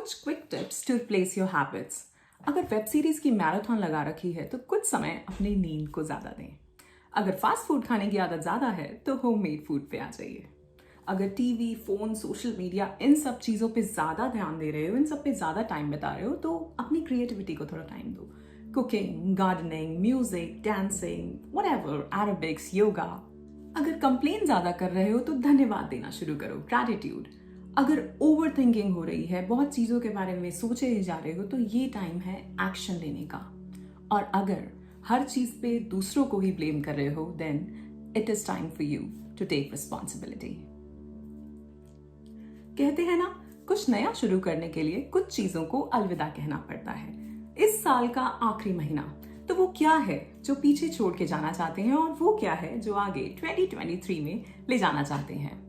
कुछ quick tips to replace your habits. अगर web series की मैराथन लगा रखी है तो कुछ समय अपनी नींद को ज़्यादा दें। अगर फास्ट फूड खाने की आदत ज़्यादा है तो होममेड फूड पे आ जाइए। अगर टीवी, फोन, सोशल मीडिया इन सब चीज़ों पे ज़्यादा ध्यान दे रहे हो, इन सब पे ज़्यादा टाइम बिता रहे हो, तो अपनी क्रिएटिविटी को थोड़ा टाइम दो। Cooking, gardening, music, dancing, whatever, aerobics, yoga. अगर कंप्लेन ज़्यादा कर रहे हो तो धन्यवाद देना शुरू करो, ग्रैटिट्यूड। अगर ओवर थिंकिंग हो रही है, बहुत चीज़ों के बारे में सोचे ही जा रहे हो, तो ये टाइम है एक्शन लेने का। और अगर हर चीज़ पे दूसरों को ही ब्लेम कर रहे हो, then it is time for you to take responsibility. कहते हैं ना, कुछ नया शुरू करने के लिए कुछ चीज़ों को अलविदा कहना पड़ता है। इस साल का आखिरी महीना, तो वो क्या है जो पीछे छोड़ के जाना चाहते हैं, और वो क्या है जो आगे 2023 में ले जाना चाहते हैं।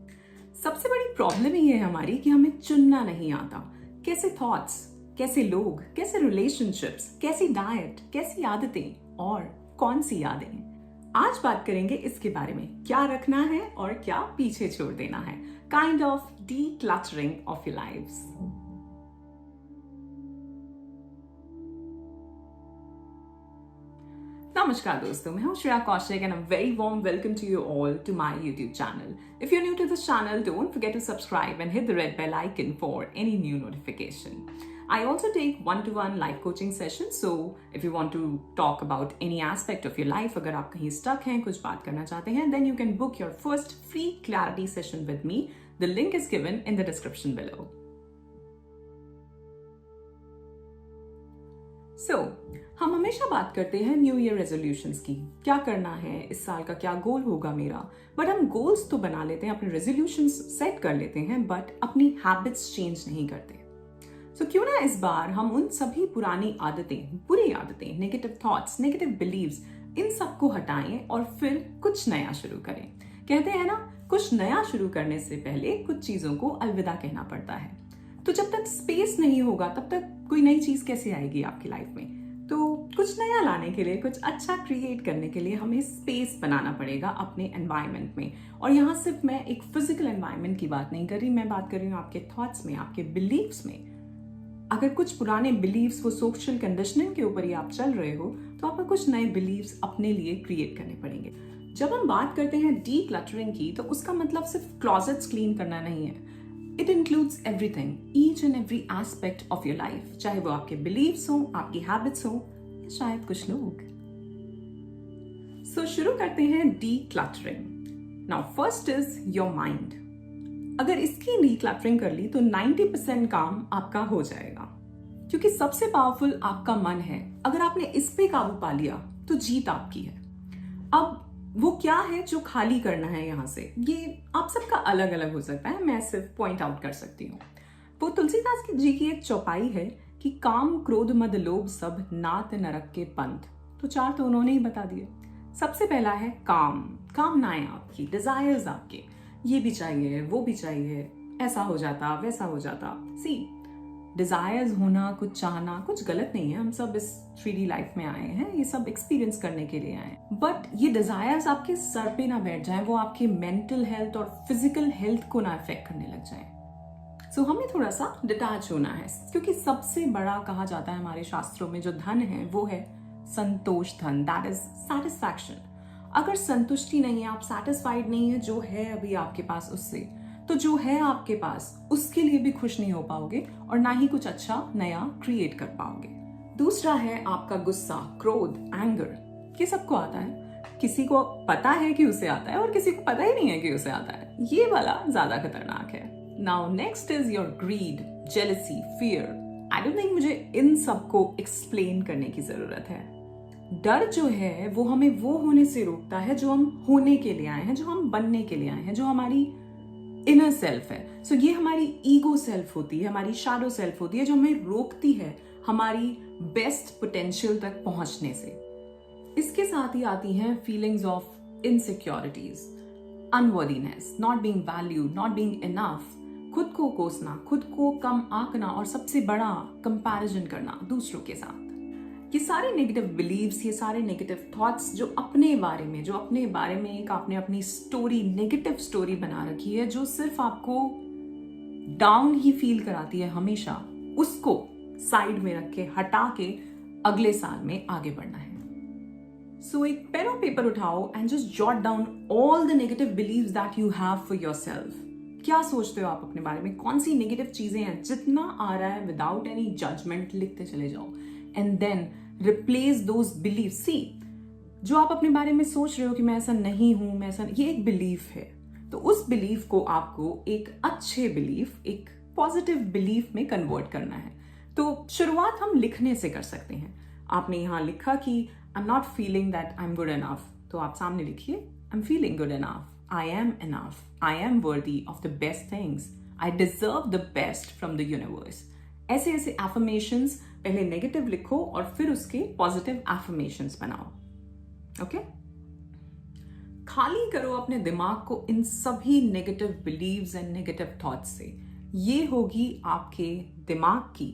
सबसे बड़ी प्रॉब्लम ही है हमारी कि हमें चुनना नहीं आता। कैसे थॉट्स, कैसे लोग, कैसे रिलेशनशिप्स, कैसी डाइट, कैसी आदतें और कौन सी यादें। आज बात करेंगे इसके बारे में, क्या रखना है और क्या पीछे छोड़ देना है। Kind of decluttering of your lives. Namaskar दोस्तों, मैं हूँ Shreya Kaushik and a very warm welcome to you all to my YouTube channel. If you're new to this channel, don't forget to subscribe and hit the red bell icon for any new notification. I also take one-to-one life coaching sessions, so if you want to talk about any aspect of your life, अगर आप कहीं stuck हैं, कुछ बात करना चाहते हैं, then you can book your first free clarity session with me. The link is given in the description below. So, हम हमेशा बात करते हैं न्यू ईयर रेजोल्यूशंस की, क्या करना है इस साल का, क्या गोल होगा मेरा। बट हम गोल्स तो बना लेते हैं, अपने रेजोल्यूशंस सेट कर लेते हैं, बट अपनी हैबिट्स चेंज नहीं करते। सो क्यों ना इस बार हम उन सभी पुरानी आदतें, बुरी आदतें, नेगेटिव थॉट्स, नेगेटिव बिलीव्स, इन सबको हटाएं और फिर कुछ नया शुरू करें। कहते हैं ना, कुछ नया शुरू करने से पहले कुछ चीजों को अलविदा कहना पड़ता है। तो जब तक स्पेस नहीं होगा तब तक कोई नई चीज कैसे आएगी आपकी लाइफ में। तो कुछ नया लाने के लिए, कुछ अच्छा क्रिएट करने के लिए हमें स्पेस बनाना पड़ेगा अपने एनवायरनमेंट में। और यहाँ सिर्फ मैं एक फिजिकल एनवायरनमेंट की बात नहीं कर रही, मैं बात कर रही हूँ आपके थॉट्स में, आपके बिलीव्स में। अगर कुछ पुराने बिलीव्स, वो सोशल कंडीशनिंग के ऊपर ही आप चल रहे हो, तो आपको कुछ नए बिलीव्स अपने लिए क्रिएट करने पड़ेंगे। जब हम बात करते हैं डीक्लटरिंग की, तो उसका मतलब सिर्फ क्लॉजेट्स क्लीन करना नहीं है। It includes everything, each and every aspect of your life, चाहे वो आपके बिलीव्स हो, आपकी हैबिट्स हो, या शायद कुछ लोग। सो शुरू करते हैं decluttering. Now first is your mind. अगर इसकी डीक्लटरिंग कर ली तो 90% काम आपका हो जाएगा, क्योंकि सबसे पावरफुल आपका मन है। अगर आपने इस पे काबू पा लिया तो जीत आपकी है। अब वो क्या है जो खाली करना है यहाँ से, ये आप सबका अलग अलग हो सकता है, मैं सिर्फ पॉइंट आउट कर सकती हूँ। वो तुलसीदास जी की एक चौपाई है कि काम, क्रोध, मद, लोभ सब नात नरक के पंथ। तो 4 तो उन्होंने ही बता दिए। सबसे पहला है काम, कामनाएं आपकी, डिजायर्स आपके, ये भी चाहिए, वो भी चाहिए, ऐसा हो जाता, वैसा हो जाता। सी, डिजायर्स होना, कुछ चाहना, कुछ गलत नहीं है। हम सब इस 3D लाइफ में आए हैं, ये सब एक्सपीरियंस करने के लिए आए हैं। बट ये डिजायर्स आपके सर पे ना बैठ जाएं, वो आपके मेंटल हेल्थ और फिजिकल हेल्थ को ना अफेक्ट करने लग जाएं। सो हमें थोड़ा सा डिटैच होना है, क्योंकि सबसे बड़ा कहा जाता है हमारे शास्त्रों में जो धन है वो है संतोष धन, दैट इज सेटिस्फैक्शन। अगर संतुष्टि नहीं है, आप सेटिस्फाइड नहीं है जो है अभी आपके पास उससे, तो जो है आपके पास उसके लिए भी खुश नहीं हो पाओगे और ना ही कुछ अच्छा नया क्रिएट कर पाओगे। दूसरा है आपका गुस्सा, क्रोध, एंगर। ये सबको आता है, किसी को पता है कि उसे आता है और किसी को पता ही नहीं है कि उसे आता है। ये वाला ज्यादा खतरनाक है। Now next is your greed, jealousy, fear. I don't think मुझे इन सबको एक्सप्लेन करने की जरूरत है। डर जो है वो हमें वो होने से रोकता है जो हम होने के लिए आए हैं, जो हम बनने के लिए आए हैं, जो हमारी इनर सेल्फ है। सो ये हमारी ईगो सेल्फ होती है, हमारी शैडो सेल्फ होती है, जो हमें रोकती है हमारी बेस्ट पोटेंशियल तक पहुंचने से। इसके साथ ही आती हैं feelings of insecurities, unworthiness, not being valued, not being enough, खुद को कोसना, खुद को कम आंकना, और सबसे बड़ा कंपैरिजन करना दूसरों के साथ। ये सारे नेगेटिव बिलीव्स, ये सारे नेगेटिव थॉट्स जो अपने बारे में एक आपने अपनी स्टोरी, नेगेटिव स्टोरी बना रखी है, जो सिर्फ आपको डाउन ही फील कराती है हमेशा, उसको साइड में रख के हटा के अगले साल में आगे बढ़ना है। सो एक पेन और पेपर उठाओ and just jot down all the negative believes that you have for yourself. क्या सोचते हो आप अपने बारे में, कौन सी नेगेटिव चीजें हैं, जितना आ रहा है विदाउट एनी जजमेंट लिखते चले जाओ and then replace those believe. See, जो आप अपने बारे में सोच रहे हो कि मैं ऐसा नहीं हूं, मैं ऐसा, ये एक बिलीफ है। तो उस बिलीफ को आपको एक अच्छे बिलीफ, एक पॉजिटिव बिलीफ में कन्वर्ट करना है। तो शुरुआत हम लिखने से कर सकते हैं। आपने यहां लिखा कि I am not feeling that I am good enough, तो आप सामने लिखिए I am feeling good enough, I am enough, I am worthy of the best things, I deserve the best from the universe. ऐसे ऐसे affirmations पहले negative लिखो और फिर उसके पॉजिटिव एफर्मेशंस बनाओ। ओके? खाली करो अपने दिमाग को इन सभी negative beliefs and negative thoughts से। ये होगी आपके दिमाग की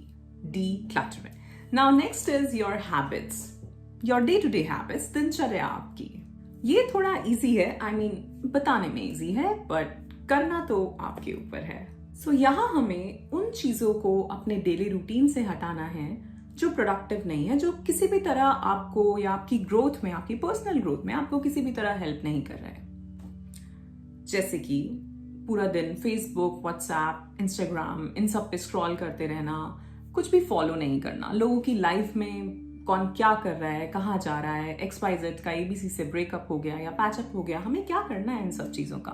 decluttering। Now next is your habits, your day-to-day habits, दिनचर्या आपकी। ये थोड़ा इजी है, I mean बताने में इजी है, बट करना तो आपके ऊपर है। So यहाँ हमें उन चीजों को अपने डेली रूटीन से हटाना है जो प्रोडक्टिव नहीं है, जो किसी भी तरह आपको या आपकी ग्रोथ में, आपकी पर्सनल ग्रोथ में आपको किसी भी तरह हेल्प नहीं कर रहा है। जैसे कि पूरा दिन फेसबुक, व्हाट्सएप, इंस्टाग्राम, इन सब पे स्क्रॉल करते रहना, कुछ भी फॉलो नहीं करना, लोगों की लाइफ में कौन क्या कर रहा है, कहाँ जा रहा है, XYZ का ABC से ब्रेकअप हो गया या पैचअप हो गया, हमें क्या करना है इन सब चीजों का।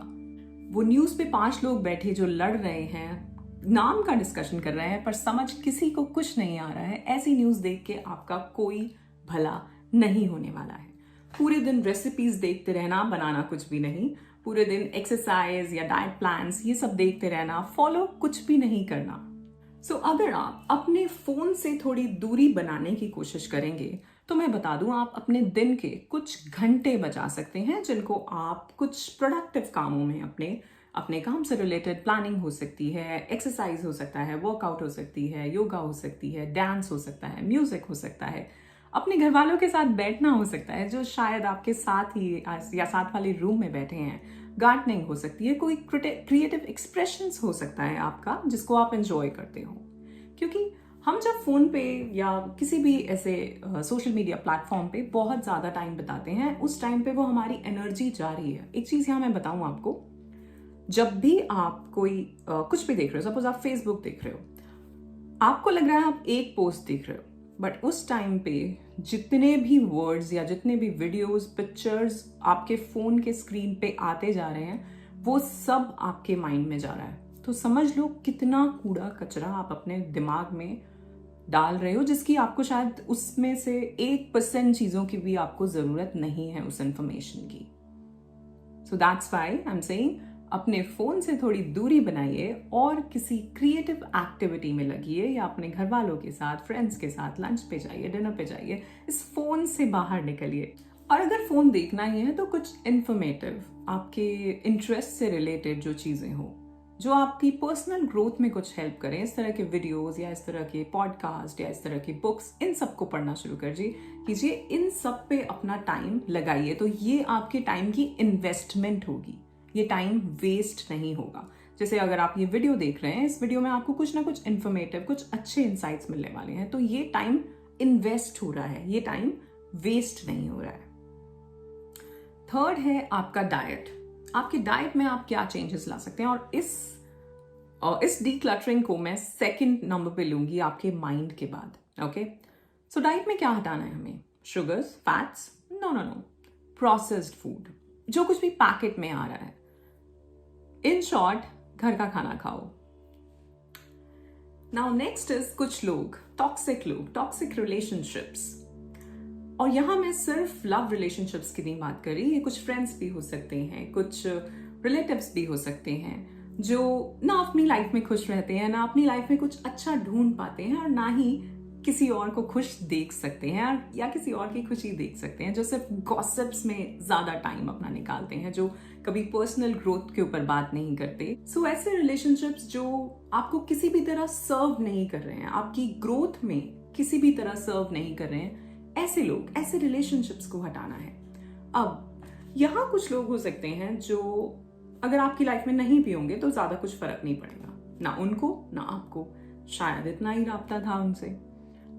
वो न्यूज पे 5 लोग बैठे जो लड़ रहे हैं, नाम का डिस्कशन कर रहे हैं, पर समझ किसी को कुछ नहीं आ रहा है। ऐसी न्यूज देख के आपका कोई भला नहीं होने वाला है। पूरे दिन रेसिपीज देखते रहना, बनाना कुछ भी नहीं। पूरे दिन एक्सरसाइज या डाइट प्लान्स ये सब देखते रहना, फॉलो कुछ भी नहीं करना। सो अगर आप अपने फोन से थोड़ी दूरी बनाने की कोशिश करेंगे तो मैं बता दूं, आप अपने दिन के कुछ घंटे बचा सकते हैं, जिनको आप कुछ प्रोडक्टिव कामों में, अपने काम से रिलेटेड प्लानिंग हो सकती है, एक्सरसाइज हो सकता है, वर्कआउट हो सकती है, योगा हो सकती है, डांस हो सकता है, म्यूजिक हो सकता है, अपने घर वालों के साथ बैठना हो सकता है जो शायद आपके साथ ही या साथ वाले रूम में बैठे हैं, गार्डनिंग हो सकती है, कोई क्रिएटिव एक्सप्रेशंस हो सकता है आपका जिसको आप एंजॉय करते हो। क्योंकि हम जब फोन पे या किसी भी ऐसे सोशल मीडिया प्लेटफॉर्म पे बहुत ज्यादा टाइम बिताते हैं, उस टाइम पे वो हमारी एनर्जी जा रही है। एक चीज यहाँ मैं बताऊं आपको, जब भी आप कोई कुछ भी देख रहे हो, सपोज आप फेसबुक देख रहे हो, आपको लग रहा है आप एक पोस्ट देख रहे हो, बट उस टाइम पे जितने भी वर्ड्स या जितने भी वीडियोस, पिक्चर्स आपके फोन के स्क्रीन पे आते जा रहे हैं, वो सब आपके माइंड में जा रहा है। तो समझ लो कितना कूड़ा कचरा आप अपने दिमाग में डाल रहे हो, जिसकी आपको शायद उसमें से 1% चीजों की भी आपको जरूरत नहीं है उस इंफॉर्मेशन की। So that's why I am saying, अपने फोन से थोड़ी दूरी बनाइए और किसी क्रिएटिव एक्टिविटी में लगिए, या अपने घर वालों के साथ, फ्रेंड्स के साथ लंच पे जाइए, डिनर पे जाइए। इस फोन से बाहर निकलिए। और अगर फोन देखना ही है तो कुछ इंफॉर्मेटिव, आपके इंटरेस्ट से रिलेटेड जो चीजें हो, जो आपकी पर्सनल ग्रोथ में कुछ हेल्प करें, इस तरह के वीडियोस या इस तरह के पॉडकास्ट या इस तरह की बुक्स, इन सबको पढ़ना शुरू कीजिए। इन सब पे अपना टाइम लगाइए, तो ये आपके टाइम की इन्वेस्टमेंट होगी, ये टाइम वेस्ट नहीं होगा। जैसे अगर आप ये वीडियो देख रहे हैं, इस वीडियो में आपको कुछ ना कुछ इन्फॉर्मेटिव, कुछ अच्छे इंसाइट्स मिलने वाले हैं, तो ये टाइम इन्वेस्ट हो रहा है, ये टाइम वेस्ट नहीं हो रहा है। थर्ड है आपका डाइट। आपकी डाइट में आप क्या चेंजेस ला सकते हैं, और इस डीक्लटरिंग को मैं सेकंड नंबर पे लूंगी आपके माइंड के बाद। ओके, सो डाइट में क्या हटाना है हमें? Sugars, fats, no, processed food, जो कुछ भी पैकेट में आ रहा है। इन शॉर्ट, घर का खाना खाओ। नाउ नेक्स्ट इज कुछ लोग, टॉक्सिक रिलेशनशिप्स। और यहां मैं सिर्फ लव रिलेशनशिप्स की नहीं बात कर रही, ये कुछ फ्रेंड्स भी हो सकते हैं, कुछ रिलेटिव्स भी हो सकते हैं, जो ना अपनी लाइफ में खुश रहते हैं, ना अपनी लाइफ में कुछ अच्छा ढूंढ पाते हैं, और ना ही किसी और को खुश देख सकते हैं या किसी और की खुशी देख सकते हैं, जो सिर्फ गॉसिप्स में ज्यादा टाइम अपना निकालते हैं, जो कभी पर्सनल ग्रोथ के ऊपर बात नहीं करते। सो ऐसे रिलेशनशिप्स जो आपको किसी भी तरह सर्व नहीं कर रहे हैं, आपकी ग्रोथ में किसी भी तरह सर्व नहीं कर रहे हैं, ऐसे लोग, ऐसे रिलेशनशिप्स को हटाना है। अब यहां कुछ लोग हो सकते हैं जो अगर आपकी लाइफ में नहीं भी होंगे तो ज्यादा कुछ फर्क नहीं पड़ेगा, ना उनको ना आपको। शायद इतना ही राब्ता था उनसे।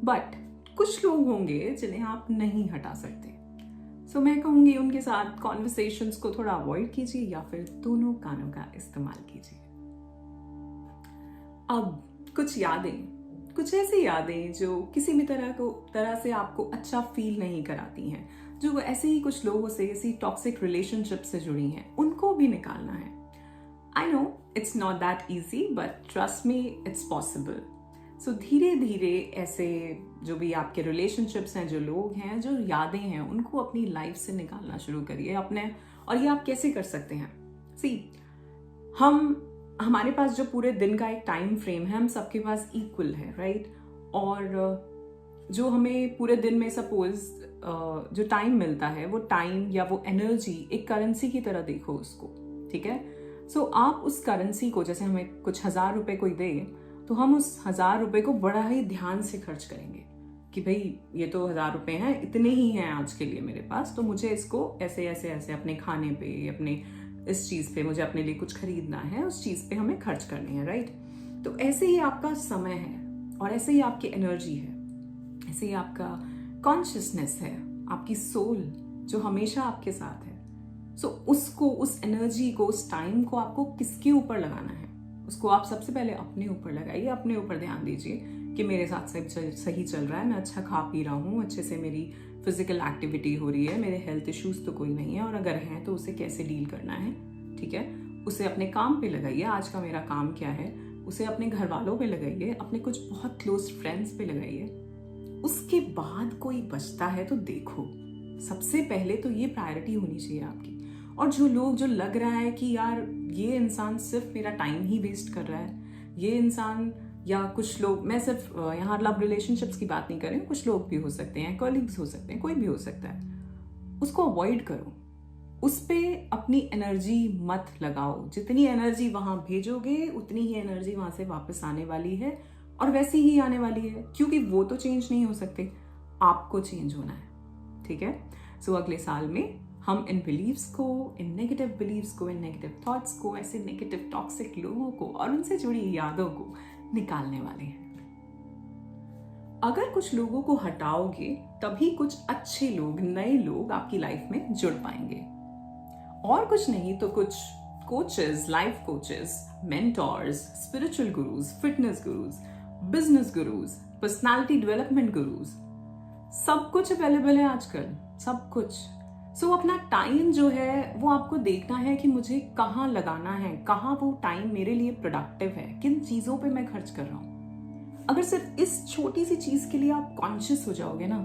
बट कुछ लोग होंगे जिन्हें आप नहीं हटा सकते। सो मैं कहूँगी उनके साथ कॉन्वर्सेशंस को थोड़ा अवॉइड कीजिए या फिर दोनों कानों का इस्तेमाल कीजिए। अब कुछ कुछ ऐसी यादें जो किसी भी तरह से आपको अच्छा फील नहीं कराती हैं, जो ऐसे ही कुछ लोगों से, ऐसी टॉक्सिक रिलेशनशिप से जुड़ी हैं, उनको भी निकालना है। I know it's not that easy, but trust me, it's possible. So धीरे धीरे ऐसे जो भी आपके रिलेशनशिप्स हैं, जो लोग हैं, जो यादें हैं, उनको अपनी लाइफ से निकालना शुरू करिए अपने। और ये आप कैसे कर सकते हैं? हमारे पास जो पूरे दिन का एक टाइम फ्रेम है, हम सबके पास इक्वल है, राइट? और जो हमें पूरे दिन में सपोज जो टाइम मिलता है, वो टाइम या वो एनर्जी एक करेंसी की तरह देखो उसको, ठीक है? सो आप उस करेंसी को, जैसे हमें कुछ 1000 रुपए कोई दे, तो हम उस 1000 रुपए को बड़ा ही ध्यान से खर्च करेंगे कि भाई ये तो 1000 रुपए हैं, इतने ही हैं आज के लिए मेरे पास, तो मुझे इसको ऐसे ऐसे ऐसे अपने खाने पे, अपने इस चीज पे, मुझे अपने लिए कुछ खरीदना है, उस चीज पे हमें खर्च करनी है, राइट? तो ऐसे ही आपका समय है, और ऐसे ही आपकी एनर्जी है, ऐसे ही आपका कॉन्शियसनेस है, आपकी सोल जो हमेशा आपके साथ है। सो उसको, उस एनर्जी को, उस टाइम को आपको किसके ऊपर लगाना है? उसको आप सबसे पहले अपने ऊपर लगाइए, अपने ऊपर ध्यान दीजिए कि मेरे साथ सही चल रहा है, मैं अच्छा खा पी रहा हूँ, अच्छे से मेरी फिजिकल एक्टिविटी हो रही है, मेरे हेल्थ इश्यूज तो कोई नहीं है, और अगर हैं तो उसे कैसे डील करना है, ठीक है? उसे अपने काम पे लगाइए, आज का मेरा काम क्या है, उसे अपने घर वालों पे लगाइए, अपने कुछ बहुत क्लोज फ्रेंड्स पे लगाइए। उसके बाद कोई बचता है तो देखो, सबसे पहले तो ये प्रायोरिटी होनी चाहिए आपकी। और जो लग रहा है कि यार ये इंसान सिर्फ मेरा टाइम ही वेस्ट कर रहा है, ये इंसान, या कुछ लोग, मैं सिर्फ यहाँ लव रिलेशनशिप्स की बात नहीं कर रही हूँ, कुछ लोग भी हो सकते हैं, कॉलीग्स हो सकते हैं, कोई भी हो सकता है, उसको अवॉइड करो, उस पे अपनी एनर्जी मत लगाओ। जितनी एनर्जी वहां भेजोगे उतनी ही एनर्जी वहां से वापस आने वाली है, और वैसी ही आने वाली है, क्योंकि वो तो चेंज नहीं हो सकते, आपको चेंज होना है, ठीक है? सो अगले साल में हम इन बिलीव्स को, इन नेगेटिव बिलीव्स को, इन नेगेटिव थॉट्स को, ऐसे नेगेटिव टॉक्सिक लोगों को और उनसे जुड़ी यादों को निकालने वाले हैं। अगर कुछ लोगों को हटाओगे तभी कुछ अच्छे लोग, नए लोग आपकी लाइफ में जुड़ पाएंगे, और कुछ नहीं तो कुछ coaches, life coaches, mentors, spiritual gurus, fitness gurus, business gurus, personality development gurus, सब कुछ अवेलेबल है आजकल, सब कुछ। सो अपना टाइम जो है वो आपको देखना है कि मुझे कहाँ लगाना है, कहाँ वो टाइम मेरे लिए प्रोडक्टिव है, किन चीजों पे मैं खर्च कर रहा हूँ। अगर सिर्फ इस छोटी सी चीज के लिए आप कॉन्शियस हो जाओगे ना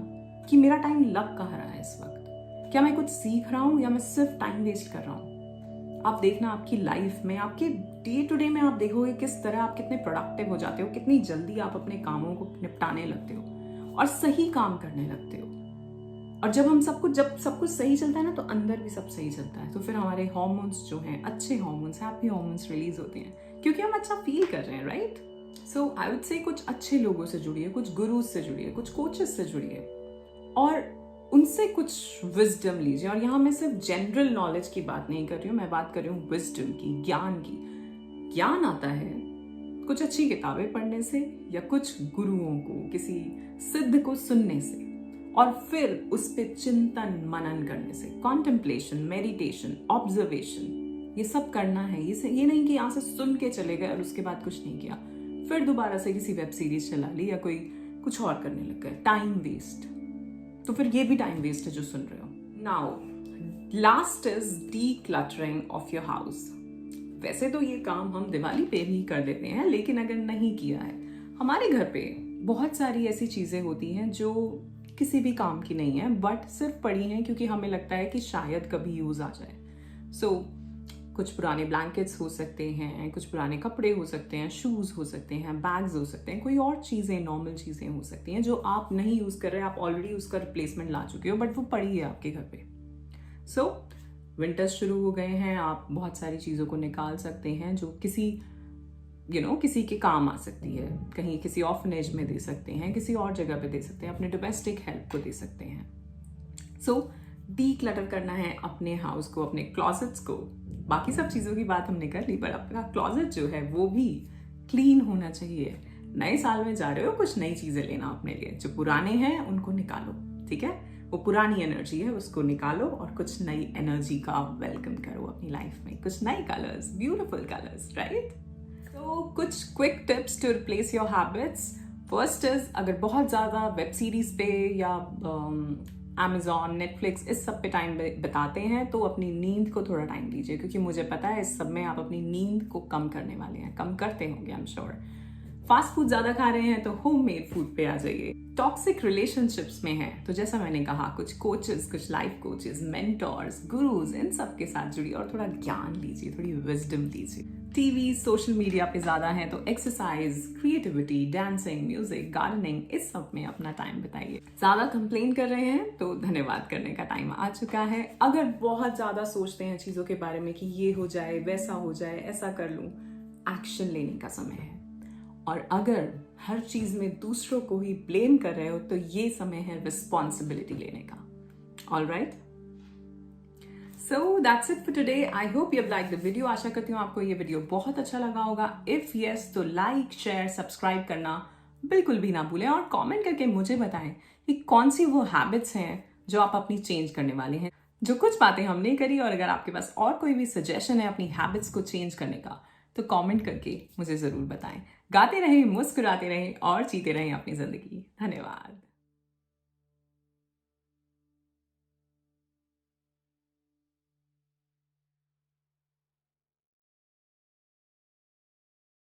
कि मेरा टाइम लग कहाँ रहा है इस वक्त, क्या मैं कुछ सीख रहा हूँ या मैं सिर्फ टाइम वेस्ट कर रहा हूँ, आप देखना आपकी लाइफ में, आपके डे टू डे में आप देखोगे किस तरह आप कितने प्रोडक्टिव हो जाते हो, कितनी जल्दी आप अपने कामों को निपटाने लगते हो और सही काम करने लगते हो। और जब सब कुछ सही चलता है ना, तो अंदर भी सब सही चलता है, तो फिर हमारे हार्मोन्स जो हैं, अच्छे हार्मोन्स, हैप्पी हार्मोन्स रिलीज होते हैं, क्योंकि हम अच्छा फील कर रहे हैं, right? So I would say कुछ अच्छे लोगों से जुड़िए, कुछ गुरुज से जुड़िए, कुछ कोचेस से जुड़िए, और उनसे कुछ विजडम लीजिए। और यहाँ मैं सिर्फ जनरल नॉलेज की बात नहीं कर रही हूँ, मैं बात कर रही हूँ विजडम की, ज्ञान की। ज्ञान आता है कुछ अच्छी किताबें पढ़ने से, या कुछ गुरुओं को, किसी सिद्ध को सुनने से, और फिर उस पे चिंतन मनन करने से, कॉन्टेम्पलेशन, मेडिटेशन, ऑब्जर्वेशन, ये सब करना है। ये नहीं कि यहाँ से सुन के चले गए और उसके बाद कुछ नहीं किया, फिर दोबारा से किसी वेब सीरीज चला ली या कोई कुछ और करने लग गए, टाइम वेस्ट। तो फिर ये भी टाइम वेस्ट है जो सुन रहे हो। Now last is decluttering of your house. वैसे तो ये काम हम दिवाली पे भी कर देते हैं, लेकिन अगर नहीं किया है, हमारे घर पे बहुत सारी ऐसी चीजें होती हैं जो किसी भी काम की नहीं है, बट सिर्फ पड़ी हैं क्योंकि हमें लगता है कि शायद कभी यूज आ जाए। सो कुछ पुराने ब्लैंकेट्स हो सकते हैं, कुछ पुराने कपड़े हो सकते हैं, शूज हो सकते हैं, बैग्स हो सकते हैं, कोई और चीजें, नॉर्मल चीजें हो सकती हैं जो आप नहीं यूज कर रहे, आप ऑलरेडी उसका रिप्लेसमेंट ला चुके हो, बट वो पड़ी है आपके घर पे। सो विंटर्स शुरू हो गए हैं, आप बहुत सारी चीजों को निकाल सकते हैं जो किसी किसी के काम आ सकती है, कहीं किसी ऑर्फनेज में दे सकते हैं, किसी और जगह पे दे सकते हैं, अपने डोमेस्टिक हेल्प को दे सकते हैं। सो डीक्लटर करना है अपने हाउस को, अपने क्लॉजेट्स को। बाकी सब चीजों की बात हमने कर ली, पर आपका क्लॉजेट जो है वो भी क्लीन होना चाहिए, नए साल में जा रहे हो, कुछ नई चीजें लेना अपने लिए। जो पुराने हैं उनको निकालो, ठीक है? वो पुरानी एनर्जी है, उसको निकालो और कुछ नई एनर्जी का वेलकम करो अपनी लाइफ में। कुछ नए कलर्स, ब्यूटिफुल कलर्स, राइट? तो कुछ quick tips to replace your habits. First is, अगर बहुत ज़्यादा वेब सीरीज पे या Amazon, नेटफ्लिक्स इस सब पे टाइम बिताते हैं तो अपनी नींद को थोड़ा टाइम दीजिए, क्योंकि मुझे पता है इस सब में आप अपनी नींद को कम करने वाले हैं, कम करते होंगे I am sure. Fast food ज़्यादा खा रहे हैं तो होममेड फूड पे आ जाइए। टॉक्सिक रिलेशनशिप्स में हैं तो जैसा मैंने कहा, कुछ कोचेस, कुछ लाइफ कोचेस, मेंटोर्स, गुरुज, इन सब के साथ जुड़िए और थोड़ा ज्ञान लीजिए, थोड़ी विजडम लीजिए। टीवी, सोशल मीडिया पे ज़्यादा है तो exercise, creativity, dancing, music, gardening, इस सब में अपना टाइम बिताइए। ज़्यादा कंप्लेन कर रहे हैं तो धन्यवाद करने का टाइम आ चुका है। अगर बहुत ज़्यादा सोचते हैं चीज़ों के बारे में कि ये हो जाए, वैसा हो जाए, ऐसा कर लूँ, एक्शन लेने का समय है। और अगर हर चीज़ में दूसरों को ही ब्लेम कर रहे हो तो ये समय है रिस्पॉन्सिबिलिटी लेने का। All right, so that's it for today. I hope you have like the video. आशा करती हूँ आपको ये वीडियो बहुत अच्छा लगा होगा। इफ यस तो लाइक, शेयर, सब्सक्राइब करना बिल्कुल भी ना भूलें और कमेंट करके मुझे बताएं कि कौन सी वो हैबिट्स हैं जो आप अपनी चेंज करने वाले हैं। जो कुछ बातें हमने करी, और अगर आपके पास और कोई भी सजेशन है अपनी हैबिट्स को चेंज करने का तो कमेंट करके मुझे ज़रूर बताएं। गाते रहें, मुस्कुराते रहें और जीते रहें अपनी ज़िंदगी। धन्यवाद।